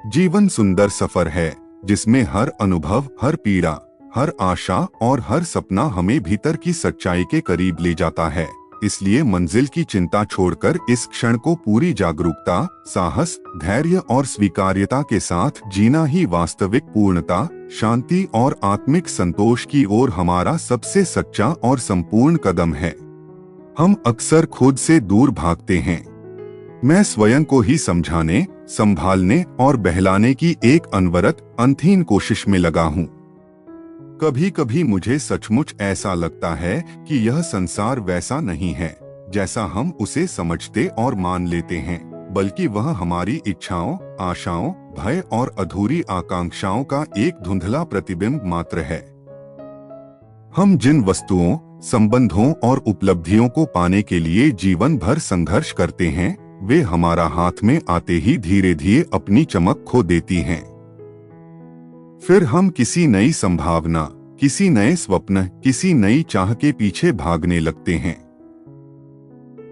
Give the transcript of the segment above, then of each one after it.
जीवन सुंदर सफर है जिसमें हर अनुभव, हर पीड़ा, हर आशा और हर सपना हमें भीतर की सच्चाई के करीब ले जाता है। इसलिए मंजिल की चिंता छोड़कर इस क्षण को पूरी जागरूकता, साहस, धैर्य और स्वीकार्यता के साथ जीना ही वास्तविक पूर्णता, शांति और आत्मिक संतोष की ओर हमारा सबसे सच्चा और संपूर्ण कदम है। हम अक्सर खुद से दूर भागते हैं। मैं स्वयं को ही समझाने, संभालने और बहलाने की एक अनवरत, अनथीन कोशिश में लगा हूँ। कभी कभी मुझे सचमुच ऐसा लगता है कि यह संसार वैसा नहीं है जैसा हम उसे समझते और मान लेते हैं, बल्कि वह हमारी इच्छाओं, आशाओं, भय और अधूरी आकांक्षाओं का एक धुंधला प्रतिबिंब मात्र है। हम जिन वस्तुओं, संबंधों और उपलब्धियों को पाने के लिए जीवन भर संघर्ष करते हैं, वे हमारा हाथ में आते ही धीरे धीरे अपनी चमक खो देती हैं। फिर हम किसी नई संभावना, किसी नए स्वप्न, किसी नई चाह के पीछे भागने लगते हैं।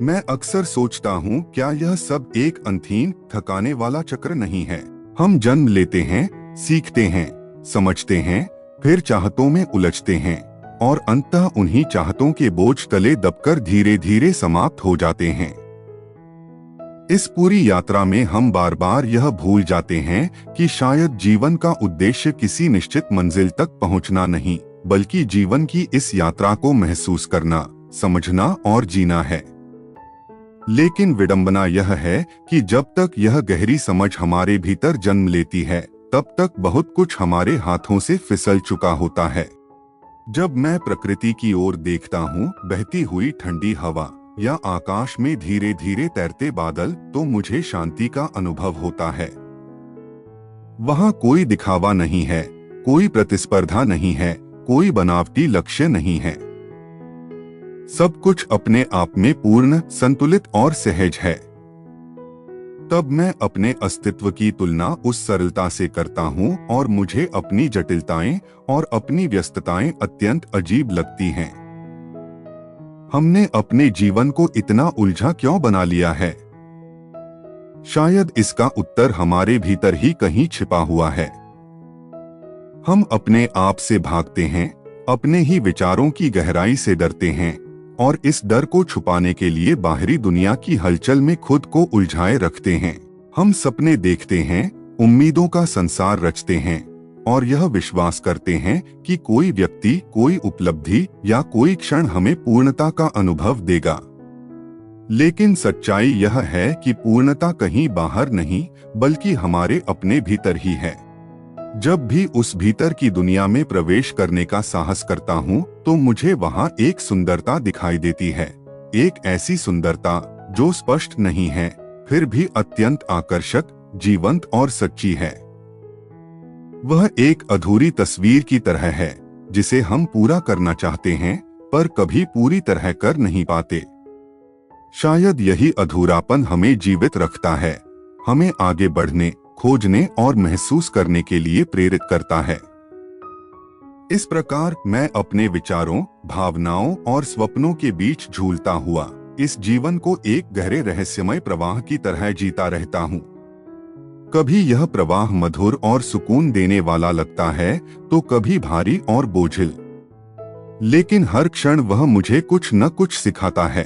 मैं अक्सर सोचता हूँ, क्या यह सब एक अनथीन, थकाने वाला चक्र नहीं है? हम जन्म लेते हैं, सीखते हैं, समझते हैं, फिर चाहतों में उलझते हैं और अंततः उन्हीं चाहतों के बोझ तले दबकर धीरे धीरे समाप्त हो जाते हैं। इस पूरी यात्रा में हम बार बार यह भूल जाते हैं कि शायद जीवन का उद्देश्य किसी निश्चित मंजिल तक पहुंचना नहीं, बल्कि जीवन की इस यात्रा को महसूस करना, समझना और जीना है। लेकिन विडंबना यह है कि जब तक यह गहरी समझ हमारे भीतर जन्म लेती है, तब तक बहुत कुछ हमारे हाथों से फिसल चुका होता है। जब मैं प्रकृति की ओर देखता हूँ, बहती हुई ठंडी हवा या आकाश में धीरे धीरे तैरते बादल, तो मुझे शांति का अनुभव होता है। वहां कोई दिखावा नहीं है, कोई प्रतिस्पर्धा नहीं है, कोई बनावटी लक्ष्य नहीं है। सब कुछ अपने आप में पूर्ण, संतुलित और सहज है। तब मैं अपने अस्तित्व की तुलना उस सरलता से करता हूँ और मुझे अपनी जटिलताएं और अपनी व्यस्तताएं अत्यंत अजीब लगती हैं। हमने अपने जीवन को इतना उलझा क्यों बना लिया है? शायद इसका उत्तर हमारे भीतर ही कहीं छिपा हुआ है। हम अपने आप से भागते हैं, अपने ही विचारों की गहराई से डरते हैं और इस डर को छुपाने के लिए बाहरी दुनिया की हलचल में खुद को उलझाए रखते हैं। हम सपने देखते हैं, उम्मीदों का संसार रचते हैं और यह विश्वास करते हैं कि कोई व्यक्ति, कोई उपलब्धि या कोई क्षण हमें पूर्णता का अनुभव देगा। लेकिन सच्चाई यह है कि पूर्णता कहीं बाहर नहीं, बल्कि हमारे अपने भीतर ही है। जब भी उस भीतर की दुनिया में प्रवेश करने का साहस करता हूँ, तो मुझे वहाँ एक सुंदरता दिखाई देती है। एक ऐसी सुंदरता जो स्पष्ट नहीं है, फिर भी अत्यंत आकर्षक, जीवंत और सच्ची है। वह एक अधूरी तस्वीर की तरह है जिसे हम पूरा करना चाहते हैं, पर कभी पूरी तरह कर नहीं पाते। शायद यही अधूरापन हमें जीवित रखता है, हमें आगे बढ़ने, खोजने और महसूस करने के लिए प्रेरित करता है। इस प्रकार मैं अपने विचारों, भावनाओं और स्वप्नों के बीच झूलता हुआ इस जीवन को एक गहरे रहस्यमय प्रवाह की तरह जीता रहता हूँ। कभी यह प्रवाह मधुर और सुकून देने वाला लगता है, तो कभी भारी और बोझिल। लेकिन हर क्षण वह मुझे कुछ न कुछ सिखाता है।